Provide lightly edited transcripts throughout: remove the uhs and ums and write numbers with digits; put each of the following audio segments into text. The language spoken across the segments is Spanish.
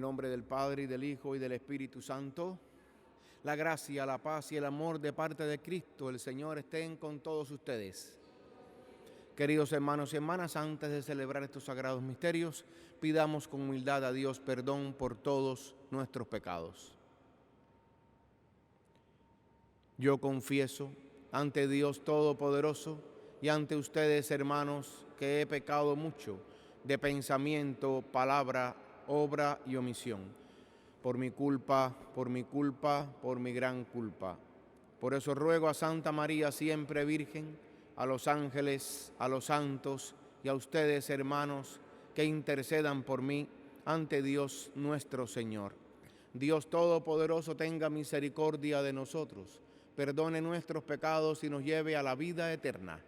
nombre del Padre, y del Hijo, y del Espíritu Santo. La gracia, la paz y el amor de parte de Cristo, el Señor, estén con todos ustedes. Queridos hermanos y hermanas, antes de celebrar estos sagrados misterios, pidamos con humildad a Dios perdón por todos nuestros pecados. Yo confieso ante Dios Todopoderoso y ante ustedes, hermanos, que he pecado mucho de pensamiento, palabra, obra y omisión. Por mi culpa, por mi gran culpa. Por eso ruego a Santa María, siempre Virgen, a los ángeles, a los santos y a ustedes, hermanos, que intercedan por mí ante Dios nuestro Señor. Dios Todopoderoso tenga misericordia de nosotros, perdone nuestros pecados y nos lleve a la vida eterna.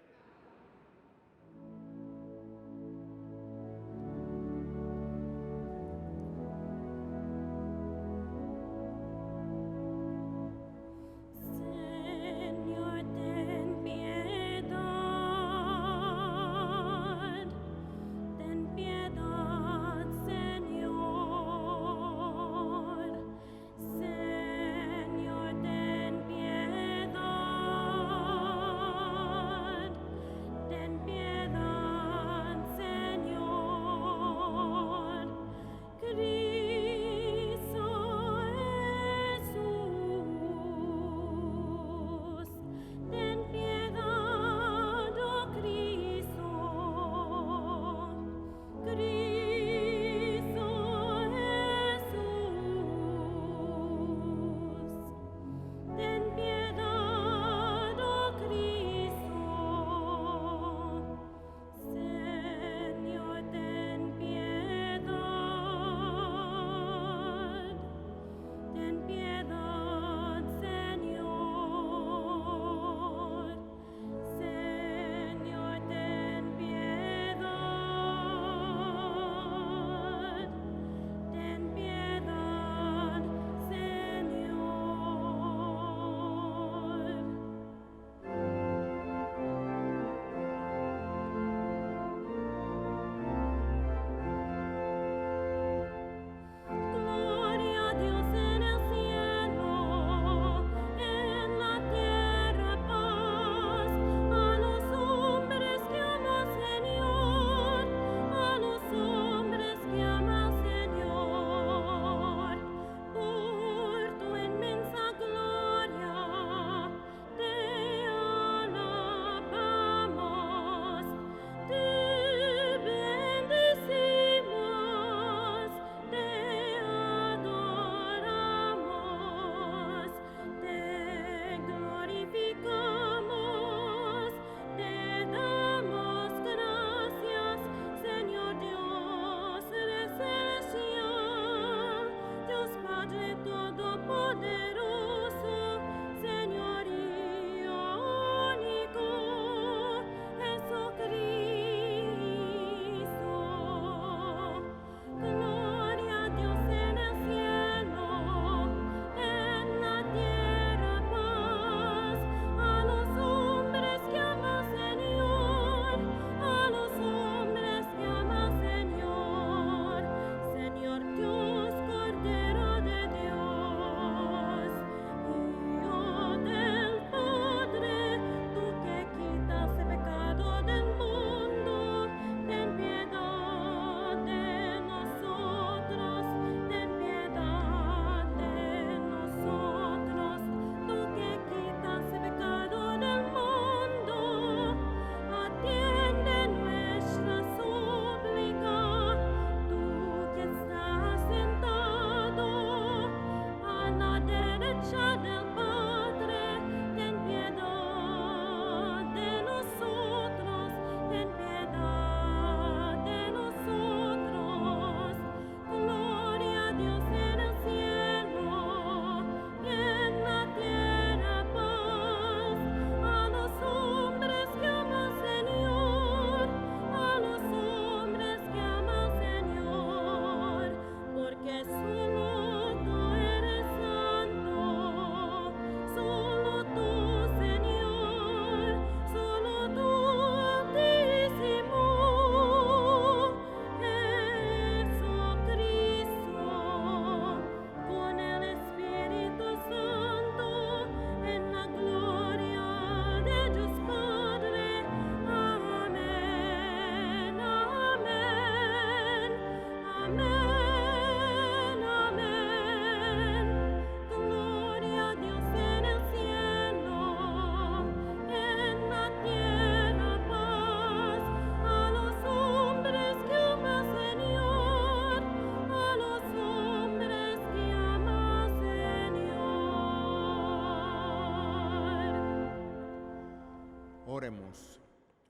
Oremos.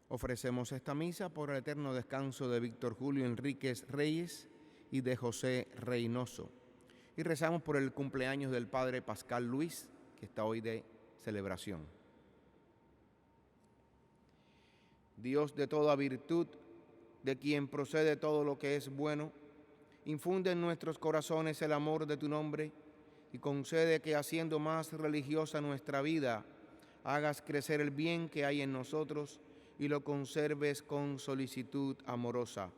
Ofrecemos esta misa por el eterno descanso de Víctor Julio Enríquez Reyes y de José Reynoso. Y rezamos por el cumpleaños del Padre Pascal Luis, que está hoy de celebración. Dios de toda virtud, de quien procede todo lo que es bueno, infunde en nuestros corazones el amor de tu nombre y concede que, haciendo más religiosa nuestra vida, hagas crecer el bien que hay en nosotros y lo conserves con solicitud amorosa.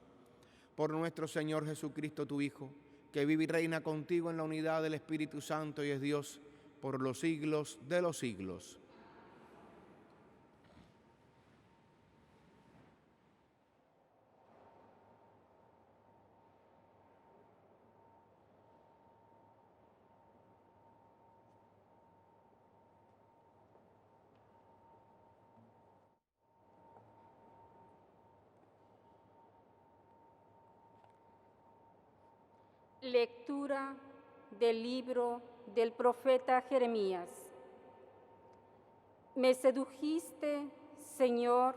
Por nuestro Señor Jesucristo, tu Hijo, que vive y reina contigo en la unidad del Espíritu Santo y es Dios por los siglos de los siglos. Lectura del libro del profeta Jeremías. Me sedujiste, Señor,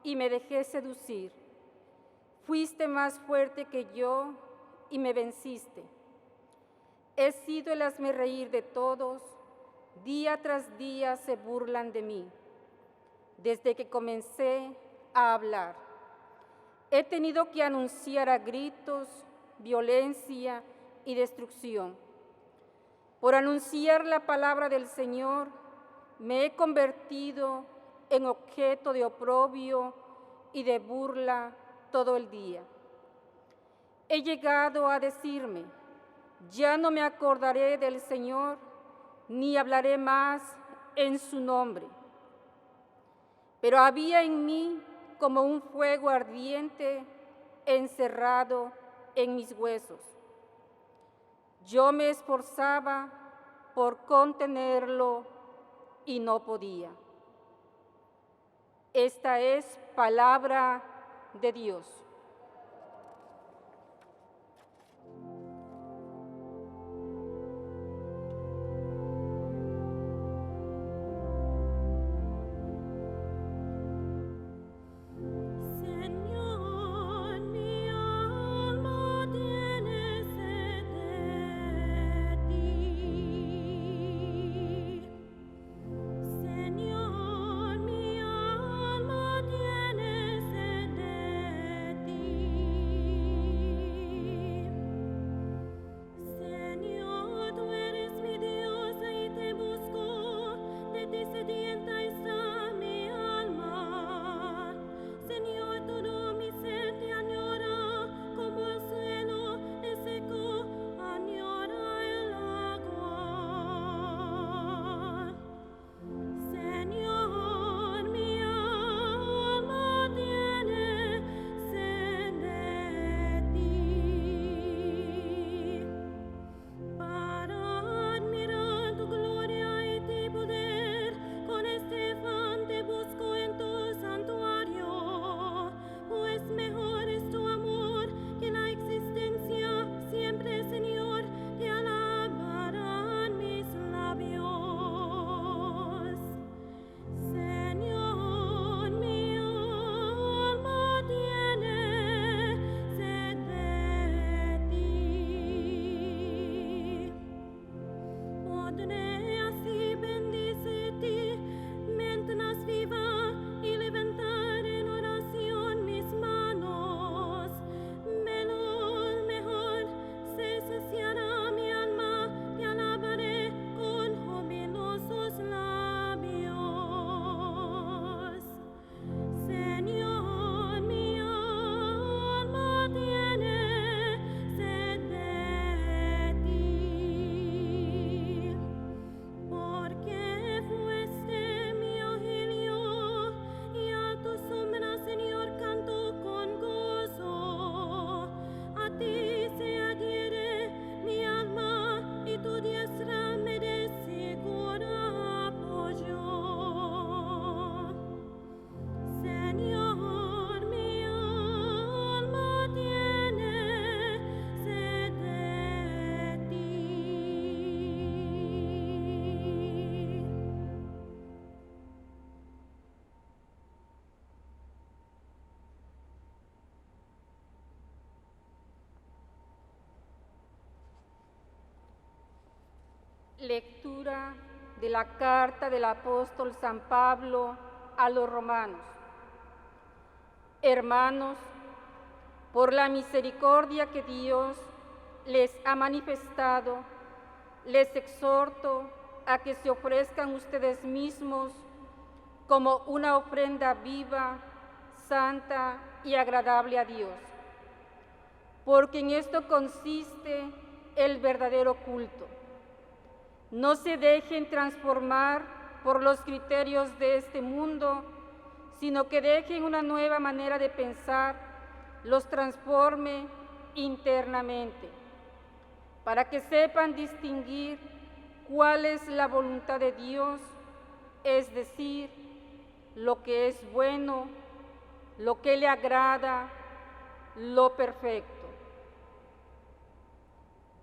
y me dejé seducir. Fuiste más fuerte que yo y me venciste. He sido el hazmerreír de todos, día tras día se burlan de mí. Desde que comencé a hablar, he tenido que anunciar a gritos violencia y destrucción. Por anunciar la palabra del Señor, me he convertido en objeto de oprobio y de burla todo el día. He llegado a decirme, ya no me acordaré del Señor, ni hablaré más en su nombre. Pero había en mí como un fuego ardiente encerrado en mis huesos. Yo me esforzaba por contenerlo y no podía. Esta es palabra de Dios. Lectura de la carta del apóstol San Pablo a los romanos. Hermanos, por la misericordia que Dios les ha manifestado, les exhorto a que se ofrezcan ustedes mismos como una ofrenda viva, santa y agradable a Dios, porque en esto consiste el verdadero culto. No se dejen transformar por los criterios de este mundo, sino que dejen una nueva manera de pensar, los transforme internamente, para que sepan distinguir cuál es la voluntad de Dios, es decir, lo que es bueno, lo que le agrada, lo perfecto.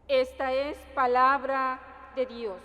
Esta es palabra de Dios.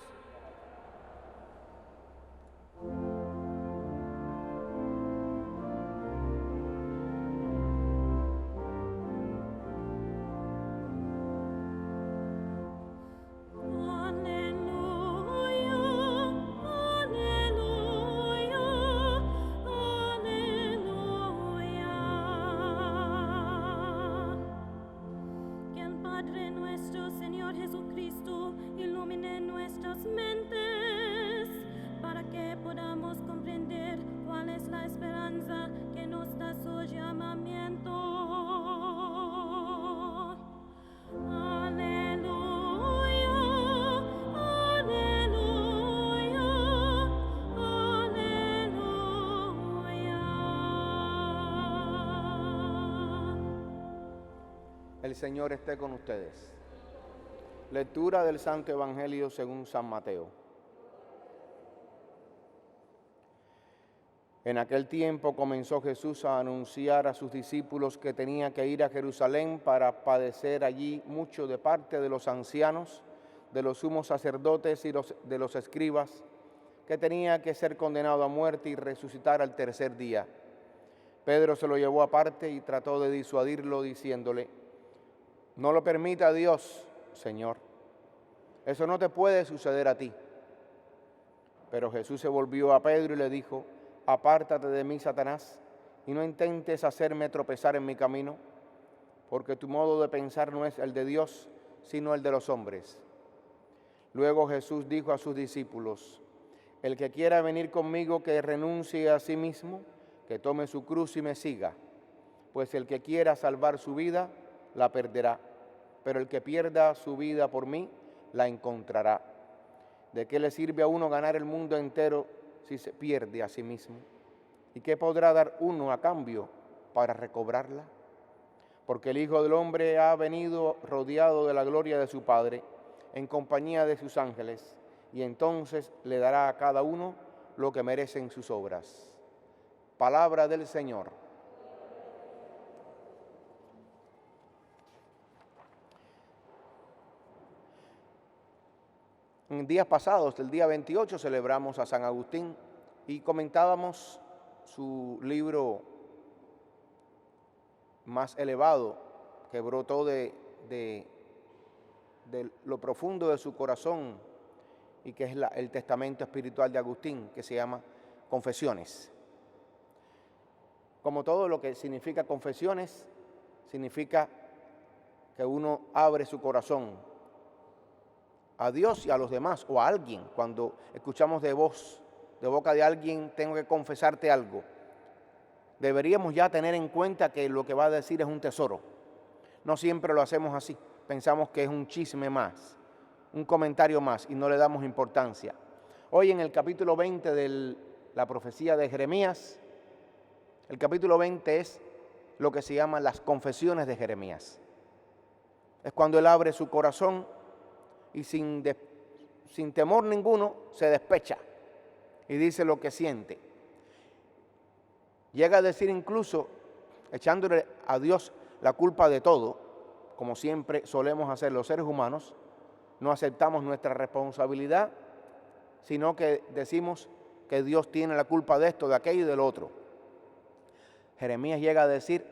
El Señor esté con ustedes. Lectura del Santo Evangelio según San Mateo. En aquel tiempo comenzó Jesús a anunciar a sus discípulos que tenía que ir a Jerusalén para padecer allí mucho de parte de los ancianos, de los sumos sacerdotes y de los escribas, que tenía que ser condenado a muerte y resucitar al tercer día. Pedro se lo llevó aparte y trató de disuadirlo diciéndole: no lo permita Dios, Señor. Eso no te puede suceder a ti. Pero Jesús se volvió a Pedro y le dijo: apártate de mí, Satanás, y no intentes hacerme tropezar en mi camino, porque tu modo de pensar no es el de Dios, sino el de los hombres. Luego Jesús dijo a sus discípulos: el que quiera venir conmigo, que renuncie a sí mismo, que tome su cruz y me siga. Pues el que quiera salvar su vida, la perderá, pero el que pierda su vida por mí, la encontrará. ¿De qué le sirve a uno ganar el mundo entero si se pierde a sí mismo? ¿Y qué podrá dar uno a cambio para recobrarla? Porque el Hijo del Hombre ha venido rodeado de la gloria de su Padre, en compañía de sus ángeles, y entonces le dará a cada uno lo que merecen sus obras. Palabra del Señor. En días pasados, el día 28, celebramos a San Agustín y comentábamos su libro más elevado, que brotó de lo profundo de su corazón y que es el testamento espiritual de Agustín, que se llama Confesiones. Como todo lo que significa confesiones, significa que uno abre su corazón a Dios y a los demás, o a alguien. Cuando escuchamos de boca de alguien, tengo que confesarte algo, deberíamos ya tener en cuenta que lo que va a decir es un tesoro. No siempre lo hacemos así, pensamos que es un chisme más, un comentario más, y no le damos importancia. Hoy en el capítulo 20 de la profecía de Jeremías, el capítulo 20 es lo que se llama las confesiones de Jeremías. Es cuando él abre su corazón y sin temor ninguno se despecha y dice lo que siente. Llega a decir incluso, echándole a Dios la culpa de todo, como siempre solemos hacer los seres humanos, no aceptamos nuestra responsabilidad, sino que decimos que Dios tiene la culpa de esto, de aquello y del otro. Jeremías llega a decir: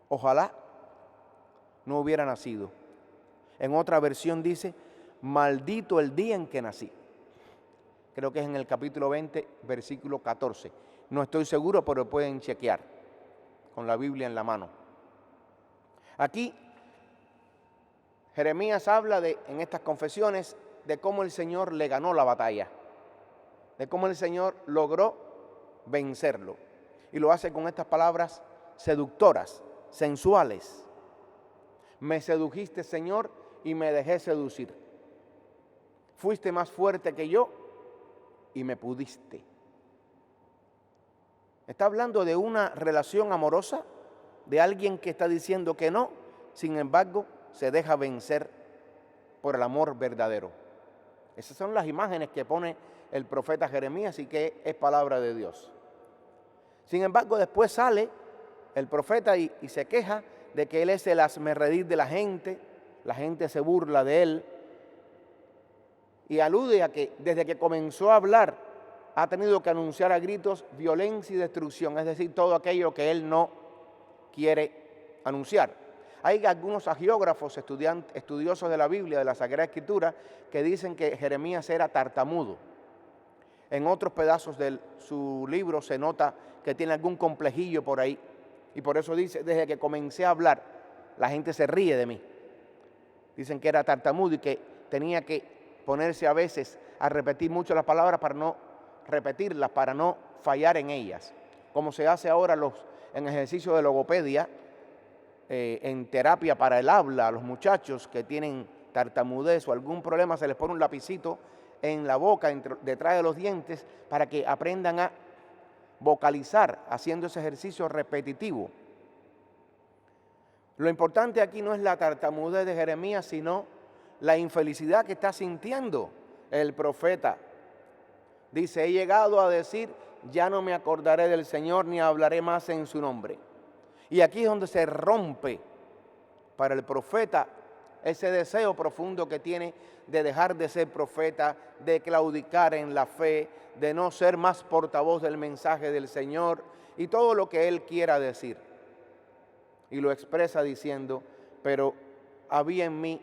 ojalá no hubiera nacido. En otra versión dice: maldito el día en que nací. Creo que es en el capítulo 20, versículo 14. No estoy seguro, pero pueden chequear con la Biblia en la mano. Aquí Jeremías habla en estas confesiones de cómo el Señor le ganó la batalla, de cómo el Señor logró vencerlo. Y lo hace con estas palabras seductoras, sensuales. Me sedujiste, Señor, y me dejé seducir. Fuiste más fuerte que yo y me pudiste. Está hablando de una relación amorosa, de alguien que está diciendo que no, sin embargo, se deja vencer por el amor verdadero. Esas son las imágenes que pone el profeta Jeremías y que es palabra de Dios. Sin embargo, después sale el profeta y se queja de que él es el hazmerreír de la gente se burla de él y alude a que desde que comenzó a hablar ha tenido que anunciar a gritos violencia y destrucción, es decir, todo aquello que él no quiere anunciar. Hay algunos agiógrafos, estudiosos de la Biblia, de la Sagrada Escritura, que dicen que Jeremías era tartamudo. En otros pedazos de su libro se nota que tiene algún complejillo por ahí. Y por eso dice, desde que comencé a hablar, la gente se ríe de mí. Dicen que era tartamudo y que tenía que ponerse a veces a repetir mucho las palabras para no repetirlas, para no fallar en ellas. Como se hace ahora en ejercicio de logopedia, en terapia para el habla, a los muchachos que tienen tartamudez o algún problema, se les pone un lapicito en la boca, detrás de los dientes, para que aprendan a vocalizar, haciendo ese ejercicio repetitivo. Lo importante aquí no es la tartamudez de Jeremías, sino la infelicidad que está sintiendo el profeta. Dice, he llegado a decir, ya no me acordaré del Señor ni hablaré más en su nombre. Y aquí es donde se rompe para el profeta ese deseo profundo que tiene de dejar de ser profeta, de claudicar en la fe, de no ser más portavoz del mensaje del Señor y todo lo que él quiera decir. Y lo expresa diciendo, pero había en mí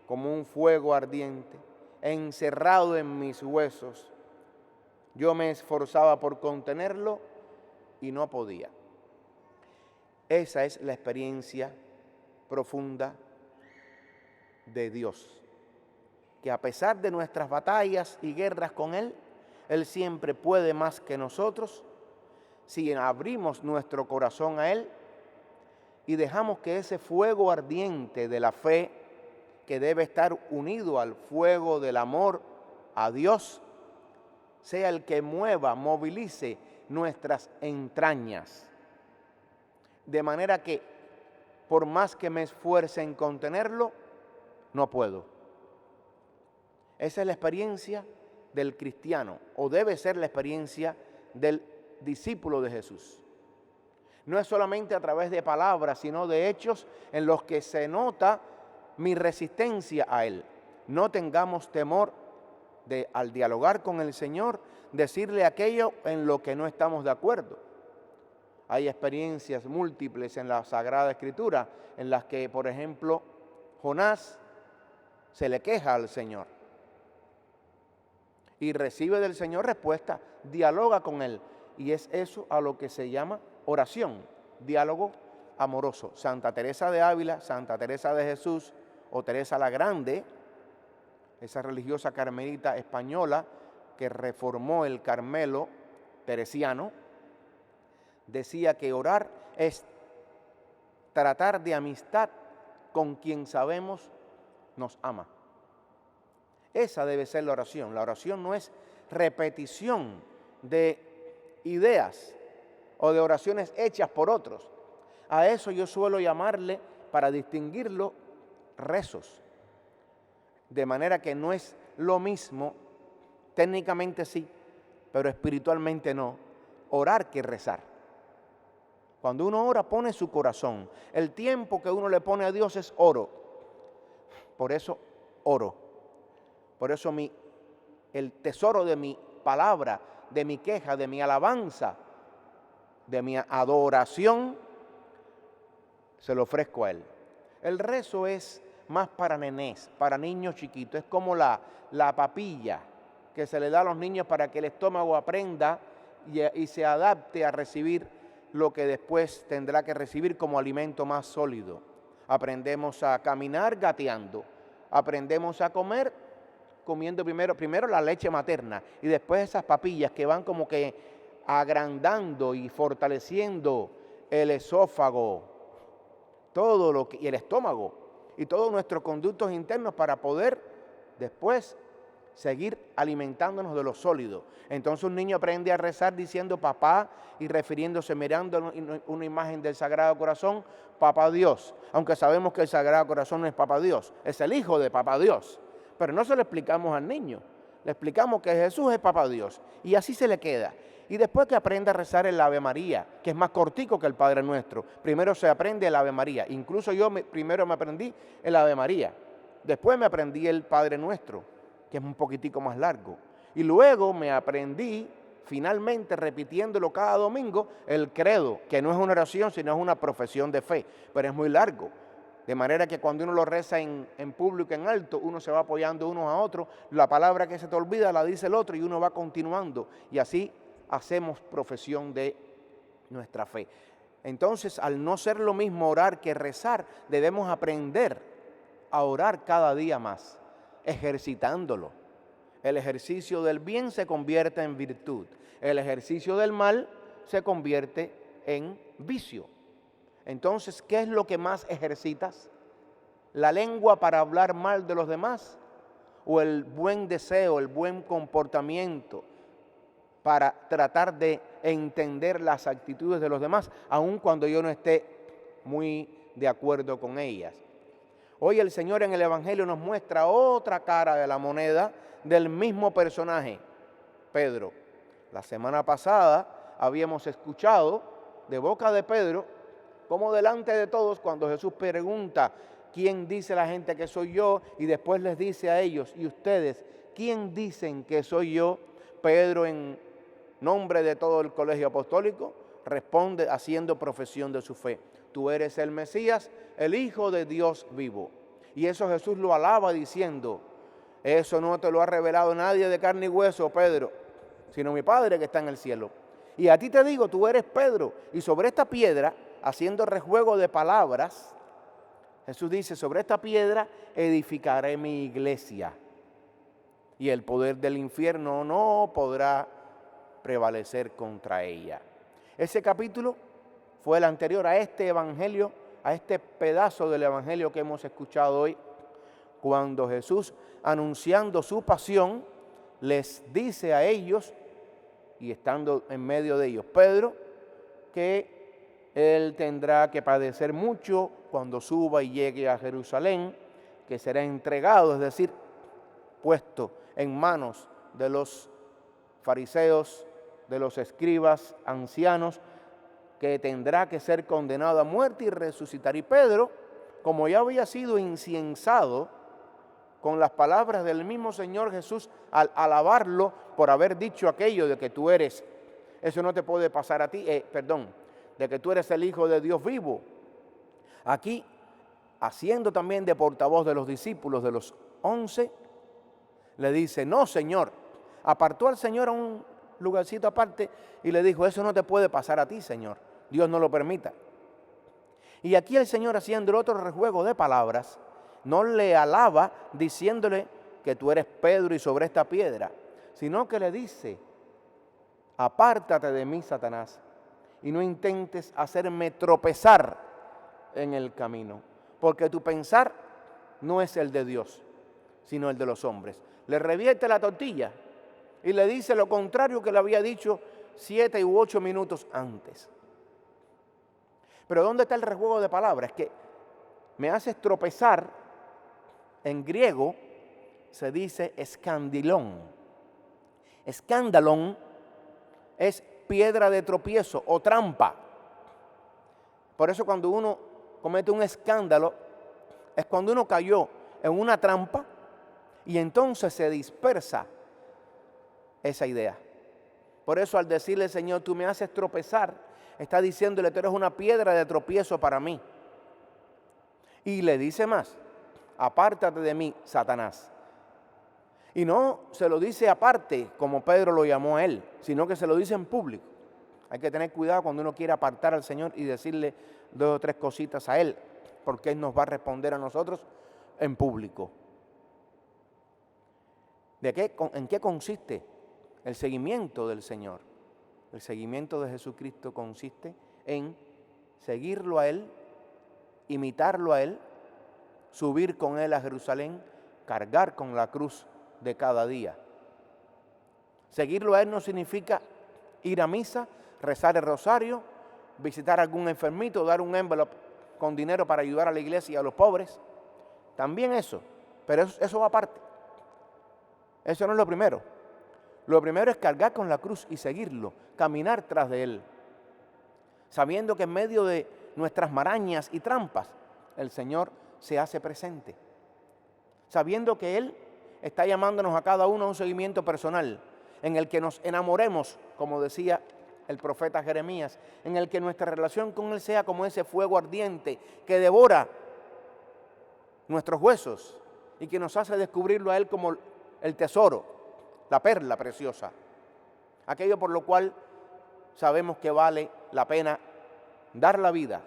como un fuego ardiente, encerrado en mis huesos. Yo me esforzaba por contenerlo y no podía. Esa es la experiencia profunda de Dios, que a pesar de nuestras batallas y guerras con Él, Él siempre puede más que nosotros si abrimos nuestro corazón a Él y dejamos que ese fuego ardiente de la fe, que debe estar unido al fuego del amor a Dios, sea el que movilice nuestras entrañas. De manera que, por más que me esfuerce en contenerlo, no puedo. Esa es la experiencia del cristiano, o debe ser la experiencia del discípulo de Jesús. No es solamente a través de palabras, sino de hechos en los que se nota mi resistencia a Él. No tengamos temor de, al dialogar con el Señor, decirle aquello en lo que no estamos de acuerdo. Hay experiencias múltiples en la Sagrada Escritura en las que, por ejemplo, Jonás se le queja al Señor y recibe del Señor respuesta, dialoga con Él. Y es eso a lo que se llama oración, diálogo amoroso. Santa Teresa de Ávila, Santa Teresa de Jesús o Teresa la Grande, esa religiosa carmelita española que reformó el Carmelo teresiano, decía que orar es tratar de amistad con quien sabemos nos ama. Esa debe ser la oración. La oración no es repetición de ideas o de oraciones hechas por otros. A eso yo suelo llamarle, para distinguirlo, rezos. De manera que no es lo mismo, técnicamente sí, pero espiritualmente no, orar que rezar. Cuando uno ora, pone su corazón. El tiempo que uno le pone a Dios es oro. Por eso oro. Por eso el tesoro de mi palabra, de mi queja, de mi alabanza, de mi adoración, se lo ofrezco a Él. El rezo es más para nenés, para niños chiquitos. Es como la papilla que se le da a los niños para que el estómago aprenda y se adapte a recibir lo que después tendrá que recibir como alimento más sólido. Aprendemos a caminar gateando, aprendemos a comer comiendo primero la leche materna y después esas papillas que van como que agrandando y fortaleciendo el esófago, y el estómago y todos nuestros conductos internos para poder después seguir alimentándonos de lo sólido. Entonces un niño aprende a rezar diciendo papá y refiriéndose, mirando una imagen del Sagrado Corazón, Papá Dios. Aunque sabemos que el Sagrado Corazón no es Papá Dios, es el Hijo de Papá Dios. Pero no se lo explicamos al niño, le explicamos que Jesús es Papá Dios y así se le queda. Y después que aprende a rezar el Ave María, que es más cortico que el Padre Nuestro, primero se aprende el Ave María. Incluso yo primero me aprendí el Ave María, después me aprendí el Padre Nuestro, que es un poquitico más largo. Y luego me aprendí, finalmente repitiéndolo cada domingo, el credo, que no es una oración, sino es una profesión de fe, pero es muy largo. De manera que cuando uno lo reza en público, en alto, uno se va apoyando unos a otros, la palabra que se te olvida la dice el otro y uno va continuando. Y así hacemos profesión de nuestra fe. Entonces, al no ser lo mismo orar que rezar, debemos aprender a orar cada día más, ejercitándolo. El ejercicio del bien se convierte en virtud. El ejercicio del mal se convierte en vicio. Entonces, ¿qué es lo que más ejercitas? ¿La lengua para hablar mal de los demás? ¿O el buen deseo, el buen comportamiento para tratar de entender las actitudes de los demás, aun cuando yo no esté muy de acuerdo con ellas? Hoy el Señor en el Evangelio nos muestra otra cara de la moneda del mismo personaje, Pedro. La semana pasada habíamos escuchado de boca de Pedro cómo delante de todos, cuando Jesús pregunta ¿quién dice la gente que soy yo? Y después les dice a ellos, ¿y ustedes quién dicen que soy yo? Pedro, en nombre de todo el colegio apostólico, responde haciendo profesión de su fe. Tú eres el Mesías, el Hijo de Dios vivo. Y eso Jesús lo alaba diciendo, eso no te lo ha revelado nadie de carne y hueso, Pedro, sino mi Padre que está en el cielo. Y a ti te digo, tú eres Pedro, y sobre esta piedra, haciendo rejuego de palabras, Jesús dice, sobre esta piedra edificaré mi iglesia, y el poder del infierno no podrá prevalecer contra ella. Ese capítulo fue el anterior a este evangelio, a este pedazo del evangelio que hemos escuchado hoy, cuando Jesús, anunciando su pasión, les dice a ellos, y estando en medio de ellos Pedro, que él tendrá que padecer mucho cuando suba y llegue a Jerusalén, que será entregado, es decir, puesto en manos de los fariseos, de los escribas ancianos, que tendrá que ser condenado a muerte y resucitar. Y Pedro, como ya había sido inciensado con las palabras del mismo Señor Jesús al alabarlo por haber dicho aquello de que tú eres, eso no te puede pasar a ti, de que tú eres el Hijo de Dios vivo. Aquí, haciendo también de portavoz de los discípulos de los 11, le dice, no, Señor. Apartó al Señor a un lugarcito aparte y le dijo, eso no te puede pasar a ti, Señor. Dios no lo permita. Y aquí el Señor, haciendo otro rejuego de palabras, no le alaba diciéndole que tú eres Pedro y sobre esta piedra, sino que le dice, apártate de mí, Satanás, y no intentes hacerme tropezar en el camino, porque tu pensar no es el de Dios, sino el de los hombres. Le revierte la tortilla y le dice lo contrario que le había dicho 7 u 8 minutos antes. Pero ¿dónde está el rejuego de palabras? Que me haces tropezar, en griego se dice escandilón. Escandalón es piedra de tropiezo o trampa. Por eso cuando uno comete un escándalo, es cuando uno cayó en una trampa y entonces se dispersa esa idea. Por eso al decirle, Señor, tú me haces tropezar, está diciéndole, tú eres una piedra de tropiezo para mí. Y le dice más, apártate de mí, Satanás. Y no se lo dice aparte, como Pedro lo llamó a él, sino que se lo dice en público. Hay que tener cuidado cuando uno quiere apartar al Señor y decirle 2 o 3 cositas a Él, porque Él nos va a responder a nosotros en público. ¿En qué consiste el seguimiento del Señor? El seguimiento de Jesucristo consiste en seguirlo a Él, imitarlo a Él, subir con Él a Jerusalén, cargar con la cruz de cada día. Seguirlo a Él no significa ir a misa, rezar el rosario, visitar a algún enfermito, dar un envelope con dinero para ayudar a la iglesia y a los pobres. También eso, pero eso va aparte. Eso no es lo primero. Lo primero es cargar con la cruz y seguirlo, caminar tras de Él, sabiendo que en medio de nuestras marañas y trampas, el Señor se hace presente. Sabiendo que Él está llamándonos a cada uno a un seguimiento personal, en el que nos enamoremos, como decía el profeta Jeremías, en el que nuestra relación con Él sea como ese fuego ardiente que devora nuestros huesos y que nos hace descubrirlo a Él como el tesoro, la perla preciosa, aquello por lo cual sabemos que vale la pena dar la vida.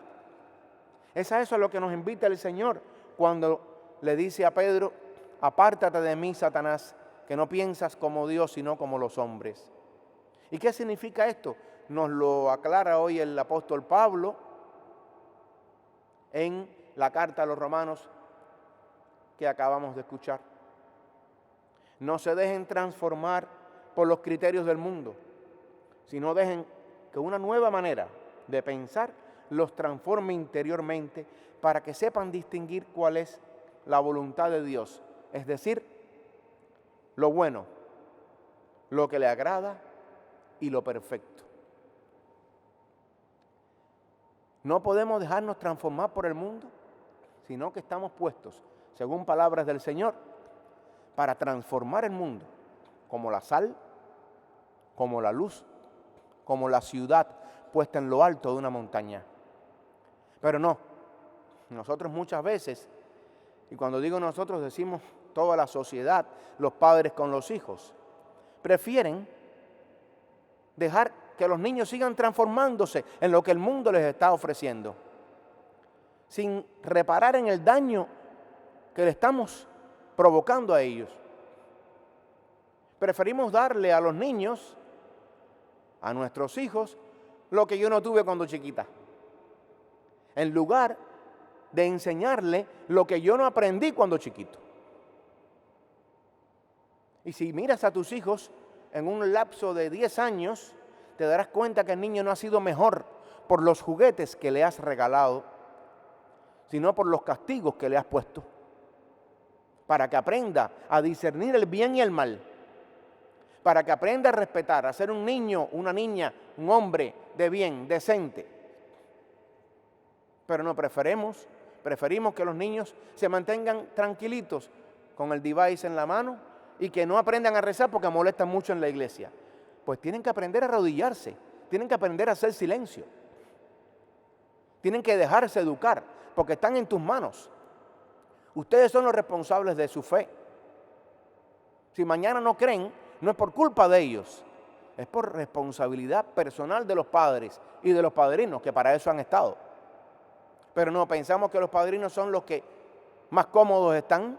Es a eso a lo que nos invita el Señor cuando le dice a Pedro: apártate de mí, Satanás, que no piensas como Dios, sino como los hombres. ¿Y qué significa esto? Nos lo aclara hoy el apóstol Pablo en la carta a los Romanos que acabamos de escuchar. No se dejen transformar por los criterios del mundo, sino dejen que una nueva manera de pensar los transforme interiormente para que sepan distinguir cuál es la voluntad de Dios, es decir, lo bueno, lo que le agrada y lo perfecto. No podemos dejarnos transformar por el mundo, sino que estamos puestos, según palabras del Señor, para transformar el mundo, como la sal, como la luz, como la ciudad puesta en lo alto de una montaña. Pero no, nosotros muchas veces, y cuando digo nosotros decimos toda la sociedad, los padres con los hijos, prefieren dejar que los niños sigan transformándose en lo que el mundo les está ofreciendo, sin reparar en el daño que le estamos provocando a ellos. Preferimos darle a los niños, a nuestros hijos, lo que yo no tuve cuando chiquita, en lugar de enseñarle lo que yo no aprendí cuando chiquito. Y si miras a tus hijos en un lapso de 10 años, te darás cuenta que el niño no ha sido mejor por los juguetes que le has regalado, sino por los castigos que le has puesto, para que aprenda a discernir el bien y el mal, para que aprenda a respetar, a ser un niño, una niña, un hombre de bien, decente. Pero no preferimos que los niños se mantengan tranquilitos con el device en la mano y que no aprendan a rezar porque molestan mucho en la iglesia. Pues tienen que aprender a arrodillarse, tienen que aprender a hacer silencio, tienen que dejarse educar porque están en tus manos. Ustedes son los responsables de su fe. Si mañana no creen, no es por culpa de ellos, es por responsabilidad personal de los padres y de los padrinos, que para eso han estado. Pero no, pensamos que los padrinos son los que más cómodos están,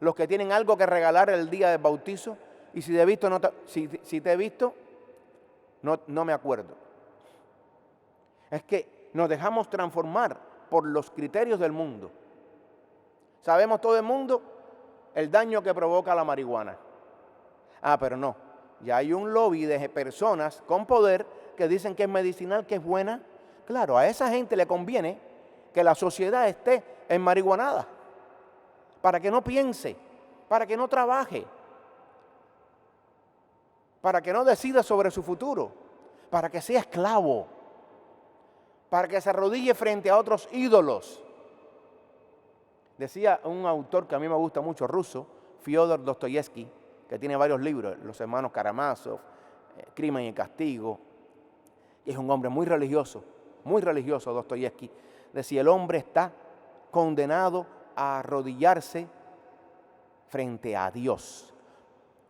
los que tienen algo que regalar el día del bautizo, y si te he visto, no me acuerdo. Es que nos dejamos transformar por los criterios del mundo. Sabemos todo el mundo el daño que provoca la marihuana. Pero no, ya hay un lobby de personas con poder que dicen que es medicinal, que es buena. Claro, a esa gente le conviene que la sociedad esté enmarihuanada, para que no piense, para que no trabaje, para que no decida sobre su futuro, para que sea esclavo, para que se arrodille frente a otros ídolos. Decía un autor que a mí me gusta mucho, ruso, Fyodor Dostoyevsky, que tiene varios libros, Los hermanos Karamazov, Crimen y Castigo, y es un hombre muy religioso, Dostoyevsky. Decía: el hombre está condenado a arrodillarse frente a Dios,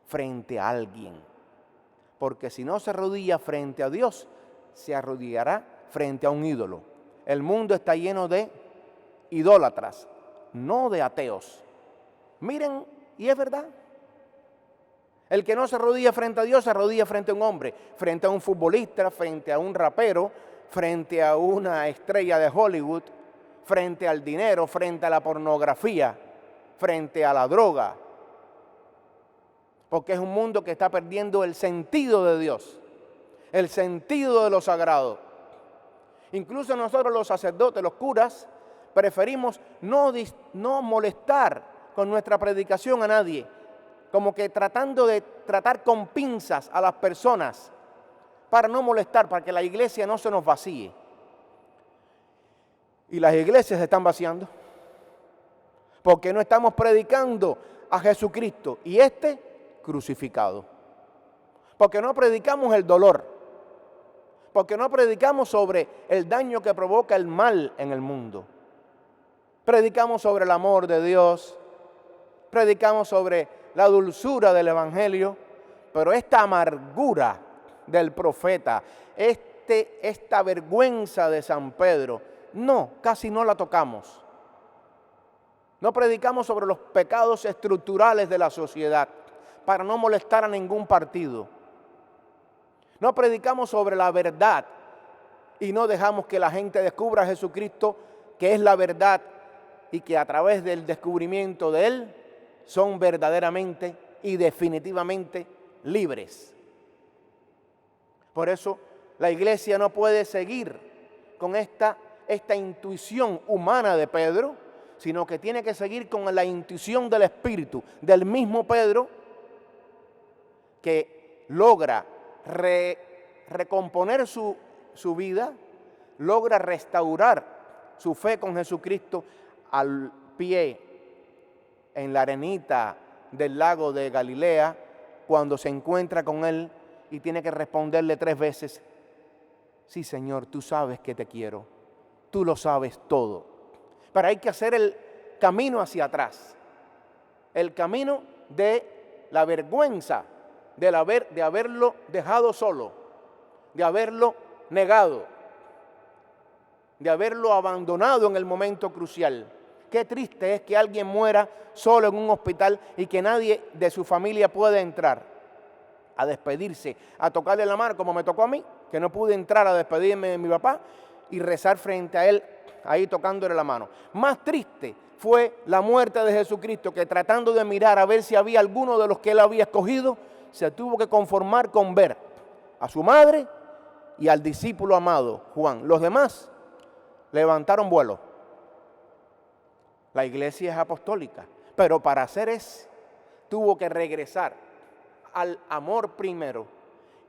frente a alguien. Porque si no se arrodilla frente a Dios, se arrodillará frente a un ídolo. El mundo está lleno de idólatras, no de ateos. Miren, y es verdad. El que no se arrodilla frente a Dios, se arrodilla frente a un hombre, frente a un futbolista, frente a un rapero, frente a una estrella de Hollywood, frente al dinero, frente a la pornografía, frente a la droga. Porque es un mundo que está perdiendo el sentido de Dios, el sentido de lo sagrado. Incluso nosotros los sacerdotes, los curas, preferimos no molestar con nuestra predicación a nadie, como que tratando de tratar con pinzas a las personas para no molestar, para que la iglesia no se nos vacíe. Y las iglesias se están vaciando porque no estamos predicando a Jesucristo y crucificado. Porque no predicamos el dolor, porque no predicamos sobre el daño que provoca el mal en el mundo. Predicamos sobre el amor de Dios, predicamos sobre la dulzura del Evangelio, pero esta amargura del profeta, esta vergüenza de San Pedro, casi no la tocamos. No predicamos sobre los pecados estructurales de la sociedad para no molestar a ningún partido. No predicamos sobre la verdad y no dejamos que la gente descubra a Jesucristo, que es la verdad, y que a través del descubrimiento de Él son verdaderamente y definitivamente libres. Por eso la iglesia no puede seguir con esta intuición humana de Pedro, sino que tiene que seguir con la intuición del Espíritu, del mismo Pedro, que logra recomponer su vida, logra restaurar su fe con Jesucristo al pie, en la arenita del lago de Galilea, cuando se encuentra con Él y tiene que responderle 3 veces: sí, Señor, tú sabes que te quiero, tú lo sabes todo. Pero hay que hacer el camino hacia atrás, el camino de la vergüenza, de haberlo dejado solo, de haberlo negado, de haberlo abandonado en el momento crucial. Qué triste es que alguien muera solo en un hospital y que nadie de su familia pueda entrar a despedirse, a tocarle la mano, como me tocó a mí, que no pude entrar a despedirme de mi papá y rezar frente a él, ahí tocándole la mano. Más triste fue la muerte de Jesucristo, que tratando de mirar a ver si había alguno de los que Él había escogido, se tuvo que conformar con ver a su madre y al discípulo amado, Juan. Los demás levantaron vuelo. La iglesia es apostólica, pero para hacer eso tuvo que regresar al amor primero,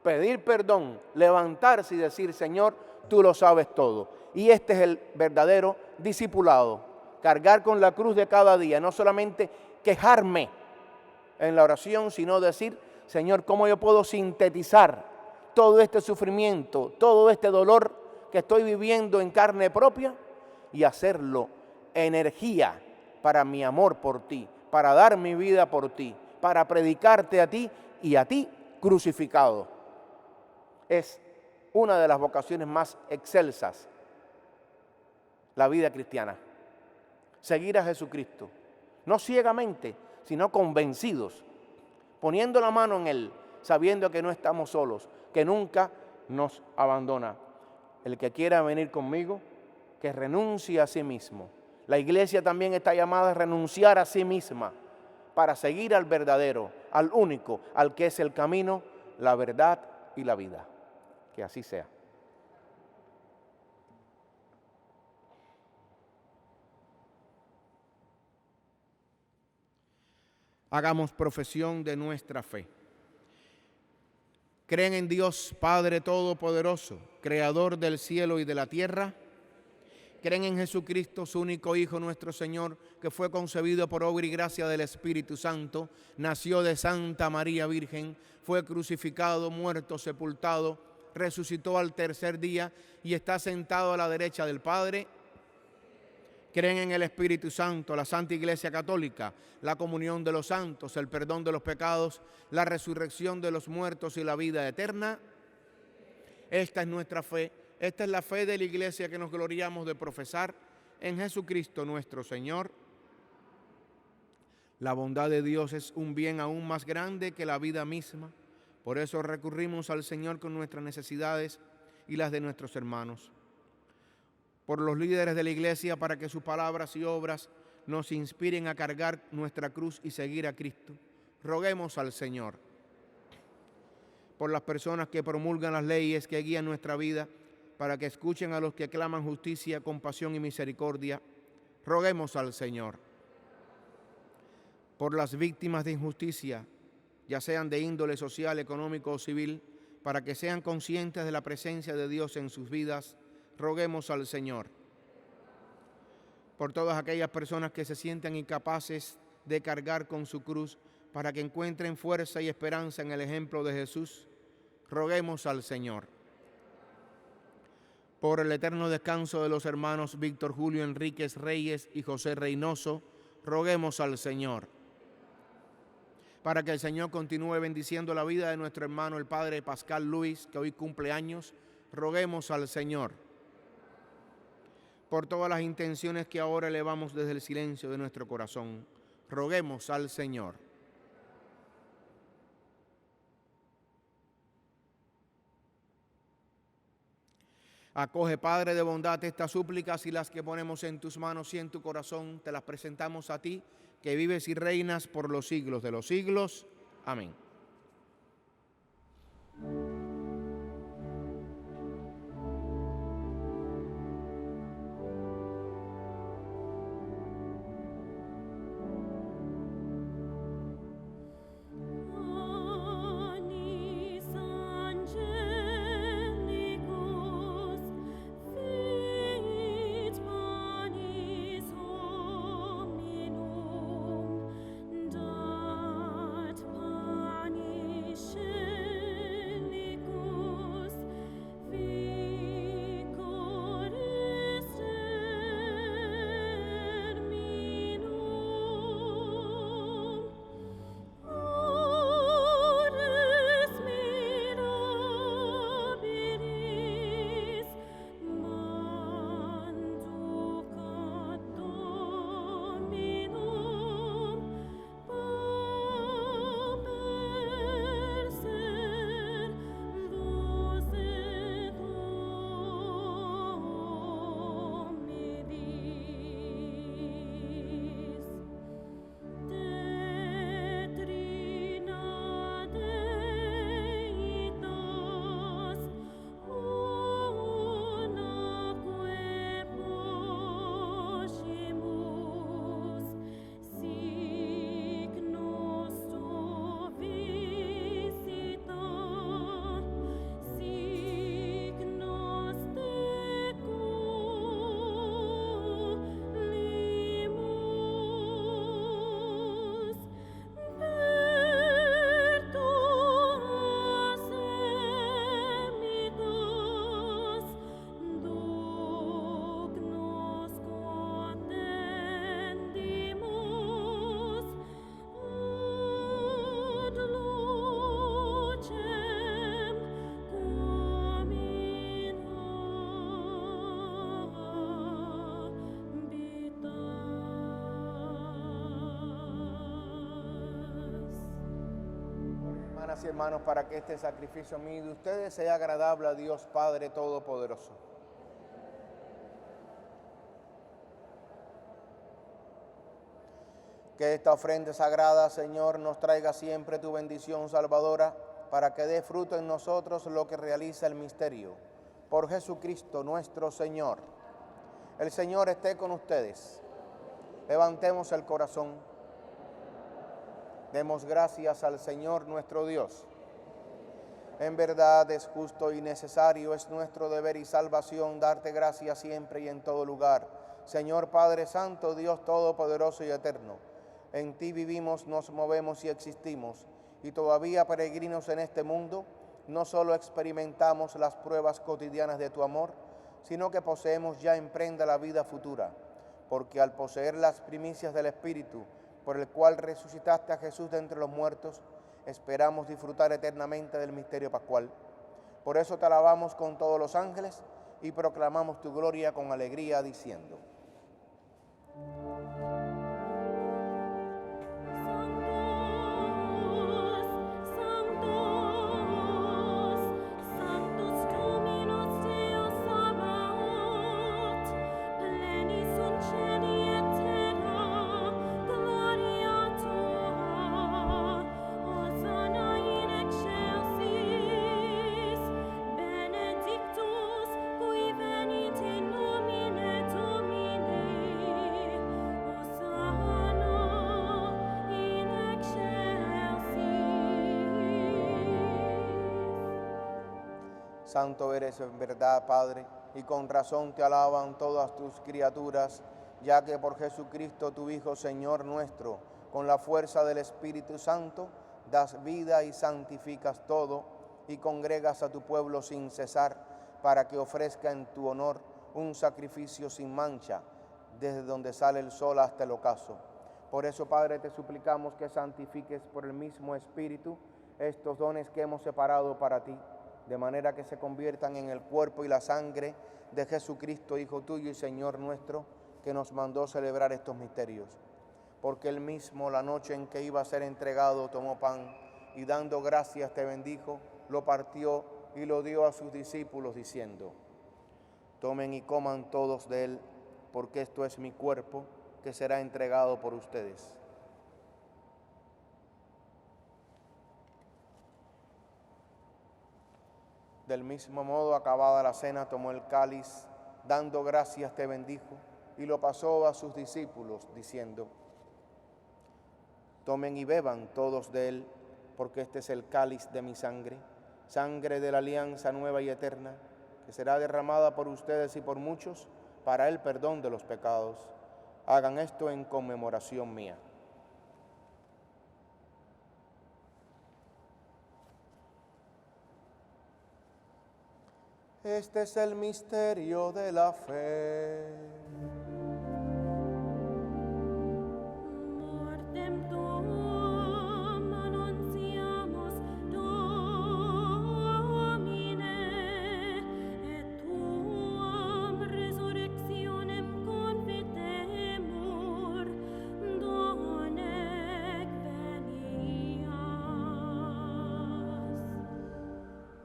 pedir perdón, levantarse y decir: Señor, tú lo sabes todo. Y este es el verdadero discipulado, cargar con la cruz de cada día, no solamente quejarme en la oración, sino decir: Señor, ¿cómo yo puedo sintetizar todo este sufrimiento, todo este dolor que estoy viviendo en carne propia y hacerlo energía para mi amor por ti, para dar mi vida por ti, para predicarte a ti y a ti crucificado? Es una de las vocaciones más excelsas, la vida cristiana. Seguir a Jesucristo, no ciegamente, sino convencidos, poniendo la mano en Él, sabiendo que no estamos solos, que nunca nos abandona. El que quiera venir conmigo, que renuncie a sí mismo. La iglesia también está llamada a renunciar a sí misma para seguir al verdadero, al único, al que es el camino, la verdad y la vida. Que así sea. Hagamos profesión de nuestra fe. ¿Creen en Dios Padre Todopoderoso, Creador del cielo y de la tierra? ¿Creen en Jesucristo, su único Hijo, nuestro Señor, que fue concebido por obra y gracia del Espíritu Santo, nació de Santa María Virgen, fue crucificado, muerto, sepultado, resucitó al tercer día y está sentado a la derecha del Padre? Creen en el Espíritu Santo, la Santa Iglesia Católica, la comunión de los santos, el perdón de los pecados, la resurrección de los muertos y la vida eterna. Esta es nuestra fe, esta es la fe de la Iglesia que nos gloriamos de profesar en Jesucristo nuestro Señor. La bondad de Dios es un bien aún más grande que la vida misma. Por eso recurrimos al Señor con nuestras necesidades y las de nuestros hermanos. Por los líderes de la Iglesia, para que sus palabras y obras nos inspiren a cargar nuestra cruz y seguir a Cristo. Roguemos al Señor. Por las personas que promulgan las leyes que guían nuestra vida, para que escuchen a los que claman justicia, compasión y misericordia. Roguemos al Señor. Por las víctimas de injusticia, ya sean de índole social, económico o civil, para que sean conscientes de la presencia de Dios en sus vidas. Roguemos al Señor. Por todas aquellas personas que se sientan incapaces de cargar con su cruz, para que encuentren fuerza y esperanza en el ejemplo de Jesús, roguemos al Señor. Por el eterno descanso de los hermanos Víctor Julio Enríquez Reyes y José Reynoso, roguemos al Señor. Para que el Señor continúe bendiciendo la vida de nuestro hermano el Padre Pascal Luis, que hoy cumple años, roguemos al Señor. Por todas las intenciones que ahora elevamos desde el silencio de nuestro corazón, roguemos al Señor. Acoge, Padre de bondad, estas súplicas y las que ponemos en tus manos y en tu corazón, te las presentamos a ti, que vives y reinas por los siglos de los siglos. Amén. Hermanas y hermanos, para que este sacrificio mío de ustedes sea agradable a Dios Padre Todopoderoso. Que esta ofrenda sagrada, Señor, nos traiga siempre tu bendición salvadora, para que dé fruto en nosotros lo que realiza el misterio. Por Jesucristo nuestro Señor. El Señor esté con ustedes. Levantemos el corazón. Demos gracias al Señor nuestro Dios. En verdad es justo y necesario, es nuestro deber y salvación darte gracias siempre y en todo lugar. Señor Padre Santo, Dios Todopoderoso y Eterno, en ti vivimos, nos movemos y existimos, y todavía peregrinos en este mundo, no solo experimentamos las pruebas cotidianas de tu amor, sino que poseemos ya en prenda la vida futura. porque al poseer las primicias del Espíritu, por el cual resucitaste a Jesús de entre los muertos, esperamos disfrutar eternamente del misterio pascual. Por eso te alabamos con todos los ángeles y proclamamos tu gloria con alegría, diciendo: Santo eres en verdad, Padre, y con razón te alaban todas tus criaturas, ya que por Jesucristo, tu Hijo, Señor nuestro, con la fuerza del Espíritu Santo, das vida y santificas todo, y congregas a tu pueblo sin cesar, para que ofrezca en tu honor un sacrificio sin mancha, desde donde sale el sol hasta el ocaso. Por eso, Padre, te suplicamos que santifiques por el mismo Espíritu estos dones que hemos separado para ti, de manera que se conviertan en el cuerpo y la sangre de Jesucristo, Hijo tuyo y Señor nuestro, que nos mandó celebrar estos misterios. Porque él mismo, la noche en que iba a ser entregado, tomó pan y dando gracias te bendijo, lo partió y lo dio a sus discípulos, diciendo: tomen y coman todos de él, porque esto es mi cuerpo, que será entregado por ustedes. Del mismo modo, acabada la cena, tomó el cáliz, dando gracias te bendijo, y lo pasó a sus discípulos, diciendo: tomen y beban todos de él, porque este es el cáliz de mi sangre, sangre de la alianza nueva y eterna, que será derramada por ustedes y por muchos para el perdón de los pecados. Hagan esto en conmemoración mía. Este es el misterio de la fe. Mortem tuum annunciamus Domine, et tuam resurrectionem confitemur, donec venias.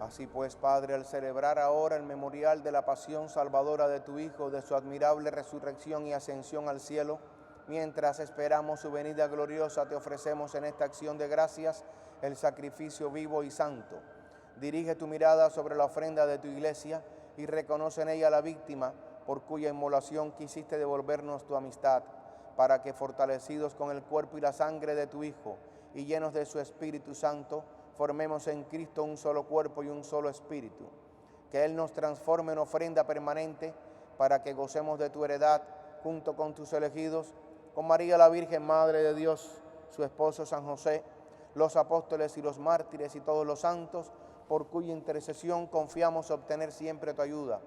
Así pues, Padre, al celebrar ahora el memorial de la pasión salvadora de tu Hijo, de su admirable resurrección y ascensión al cielo, mientras esperamos su venida gloriosa, te ofrecemos en esta acción de gracias el sacrificio vivo y santo. Dirige tu mirada sobre la ofrenda de tu iglesia y reconoce en ella la víctima por cuya inmolación quisiste devolvernos tu amistad, para que, fortalecidos con el cuerpo y la sangre de tu Hijo y llenos de su Espíritu Santo, formemos en Cristo un solo cuerpo y un solo espíritu. Que Él nos transforme en ofrenda permanente para que gocemos de tu heredad junto con tus elegidos, con María la Virgen, Madre de Dios, su esposo San José, los apóstoles y los mártires y todos los santos, por cuya intercesión confiamos obtener siempre tu ayuda.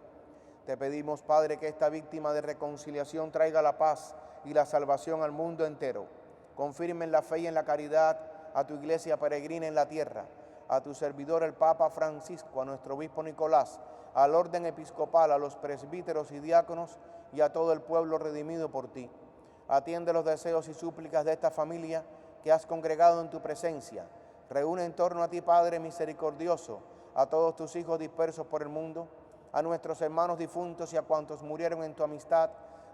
Te pedimos, Padre, que esta víctima de reconciliación traiga la paz y la salvación al mundo entero. Confirme en la fe y en la caridad a tu iglesia peregrina en la tierra, a tu servidor el Papa Francisco, a nuestro obispo Nicolás, al orden episcopal, a los presbíteros y diáconos y a todo el pueblo redimido por ti. Atiende los deseos y súplicas de esta familia que has congregado en tu presencia. Reúne en torno a ti, Padre misericordioso, a todos tus hijos dispersos por el mundo, a nuestros hermanos difuntos y a cuantos murieron en tu amistad.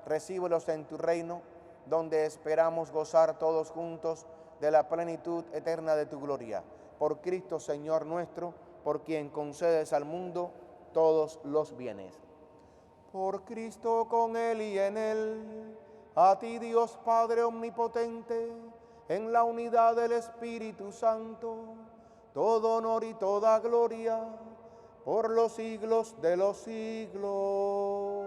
Recíbelos en tu reino, donde esperamos gozar todos juntos de la plenitud eterna de tu gloria. Por Cristo, Señor nuestro, por quien concedes al mundo todos los bienes. Por Cristo, con Él y en Él, a ti, Dios Padre omnipotente, en la unidad del Espíritu Santo, todo honor y toda gloria, por los siglos de los siglos.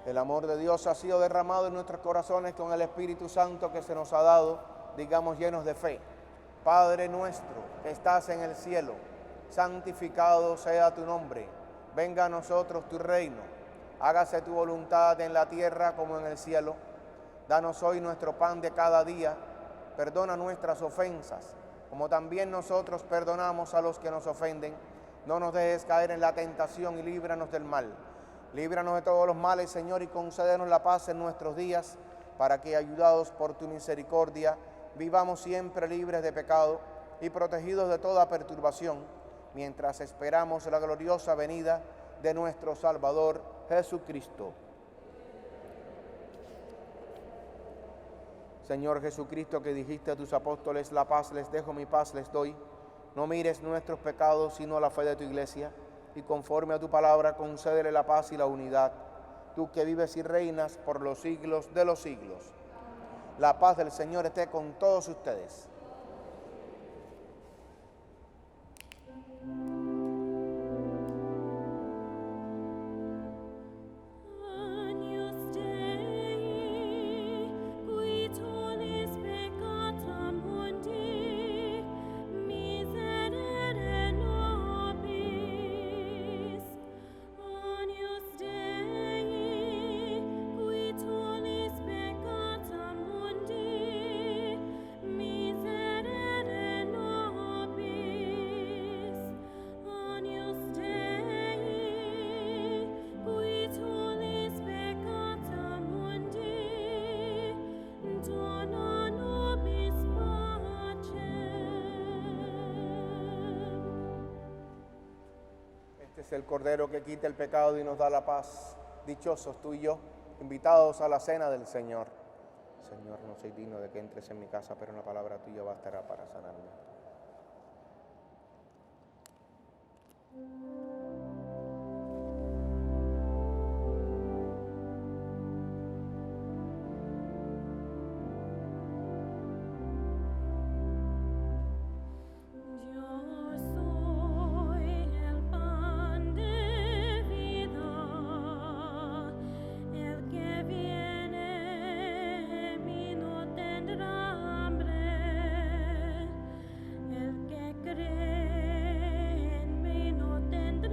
El amor de Dios ha sido derramado en nuestros corazones con el Espíritu Santo que se nos ha dado, digamos llenos de fe. Padre nuestro que estás en el cielo, santificado sea tu nombre. Venga a nosotros tu reino. Hágase tu voluntad en la tierra como en el cielo. Danos hoy nuestro pan de cada día. Perdona nuestras ofensas, como también nosotros perdonamos a los que nos ofenden. No nos dejes caer en la tentación y líbranos del mal. Líbranos de todos los males, Señor, y concédenos la paz en nuestros días, para que, ayudados por tu misericordia, vivamos siempre libres de pecado y protegidos de toda perturbación, mientras esperamos la gloriosa venida de nuestro Salvador Jesucristo. Señor Jesucristo, que dijiste a tus apóstoles, la paz les dejo, mi paz les doy. No mires nuestros pecados, sino la fe de tu iglesia, y conforme a tu palabra, concédele la paz y la unidad. Tú que vives y reinas por los siglos de los siglos. La paz del Señor esté con todos ustedes. Agnus Dei, qui tollis peccata mundi, miserere nobis. Agnus Dei, qui tollis peccata mundi, miserere nobis. Agnus Dei, qui tollis peccata mundi, dona nobis pacem. Este es el Cordero que quita el pecado y nos da la paz. Dichosos tú y yo, invitados a la cena del Señor. Señor, no soy digno de que entres en mi casa, pero una palabra tuya bastará para sanarme. Yo soy el pan de vida, el que viene a mí no tendrá hambre, el que cree en mí no tendrá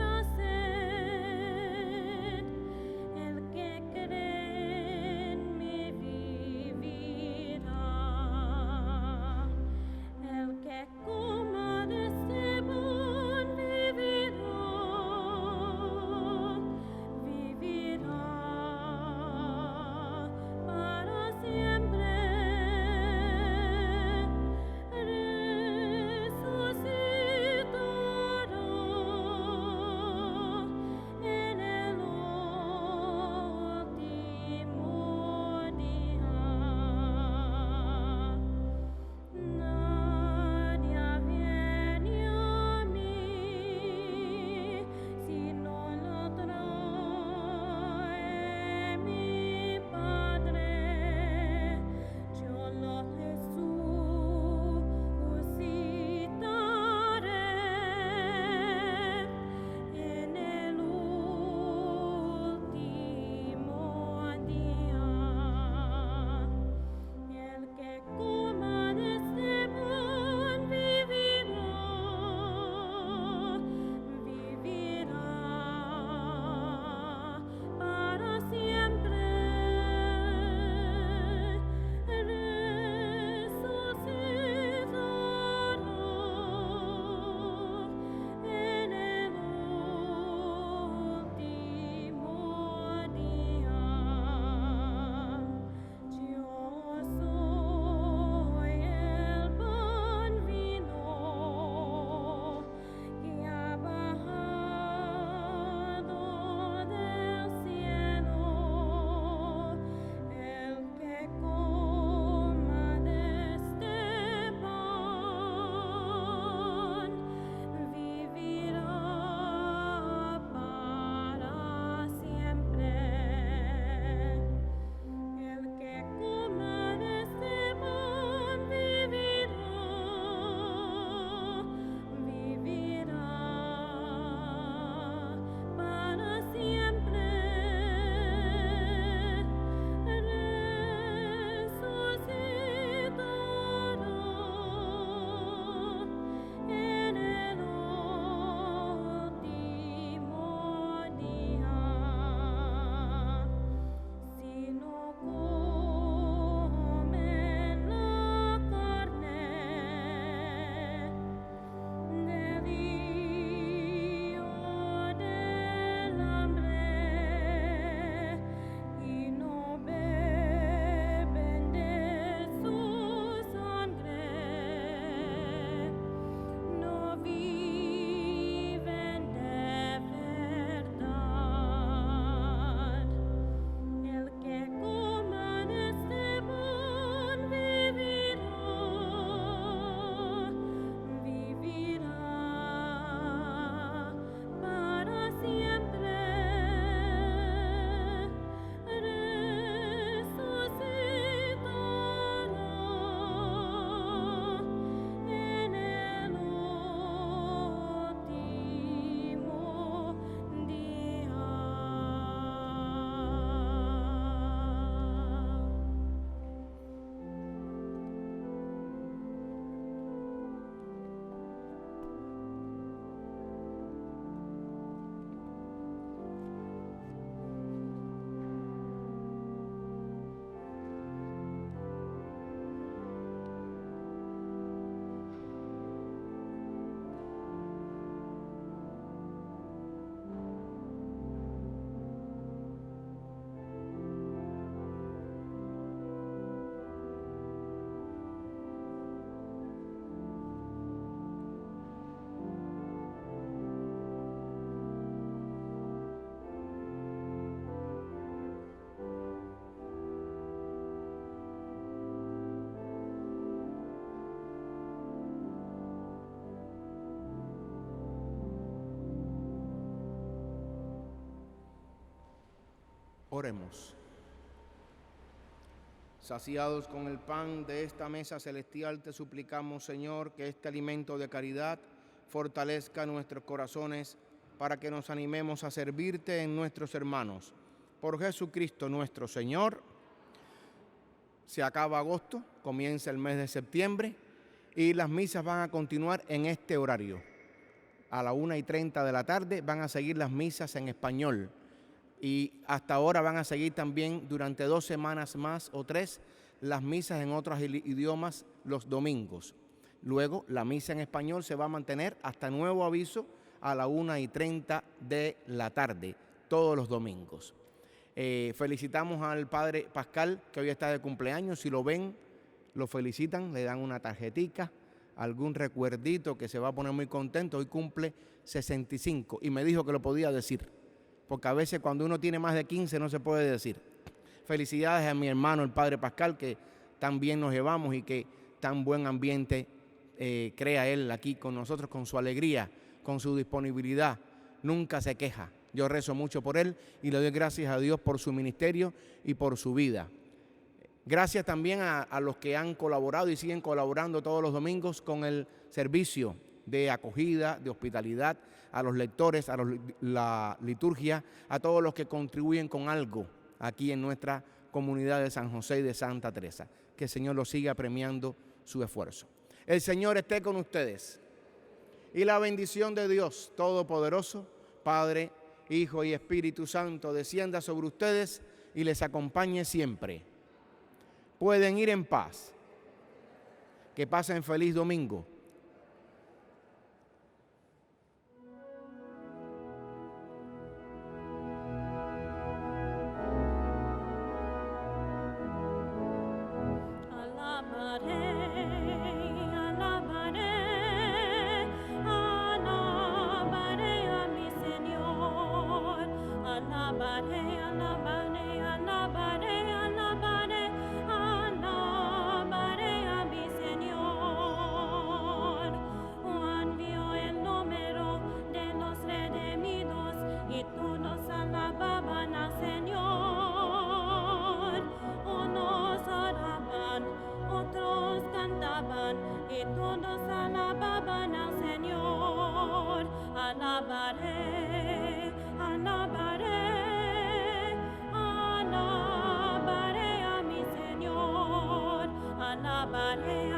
Oremos. Saciados con el pan de esta mesa celestial, te suplicamos, Señor, que este alimento de caridad fortalezca nuestros corazones para que nos animemos a servirte en nuestros hermanos. Por Jesucristo nuestro Señor. Se acaba agosto, comienza el mes de septiembre y las misas van a continuar en este horario. A la 1:30 de la tarde van a seguir las misas en español. Y hasta ahora van a seguir también durante 2 semanas más o 3 las misas en otros idiomas los domingos. Luego la misa en español se va a mantener hasta nuevo aviso a la 1:30 de la tarde, todos los domingos. Felicitamos al Padre Pascal, que hoy está de cumpleaños. Si lo ven, lo felicitan, le dan una tarjetica, algún recuerdito, que se va a poner muy contento. Hoy cumple 65 y me dijo que lo podía decir, porque a veces cuando uno tiene más de 15 no se puede decir. Felicidades a mi hermano, el Padre Pascal, que tan bien nos llevamos y que tan buen ambiente crea él aquí con nosotros, con su alegría, con su disponibilidad. Nunca se queja. Yo rezo mucho por él y le doy gracias a Dios por su ministerio y por su vida. Gracias también a los que han colaborado y siguen colaborando todos los domingos con el servicio de acogida, de hospitalidad, a los lectores, a la liturgia, a todos los que contribuyen con algo aquí en nuestra comunidad de San José y de Santa Teresa. Que el Señor los siga premiando su esfuerzo. El Señor esté con ustedes. Y la bendición de Dios Todopoderoso, Padre, Hijo y Espíritu Santo, descienda sobre ustedes y les acompañe siempre. Pueden ir en paz. Que pasen feliz domingo. Y todos alababan al Señor. Alabaré, alabaré, alabaré a mi Señor. Alabaré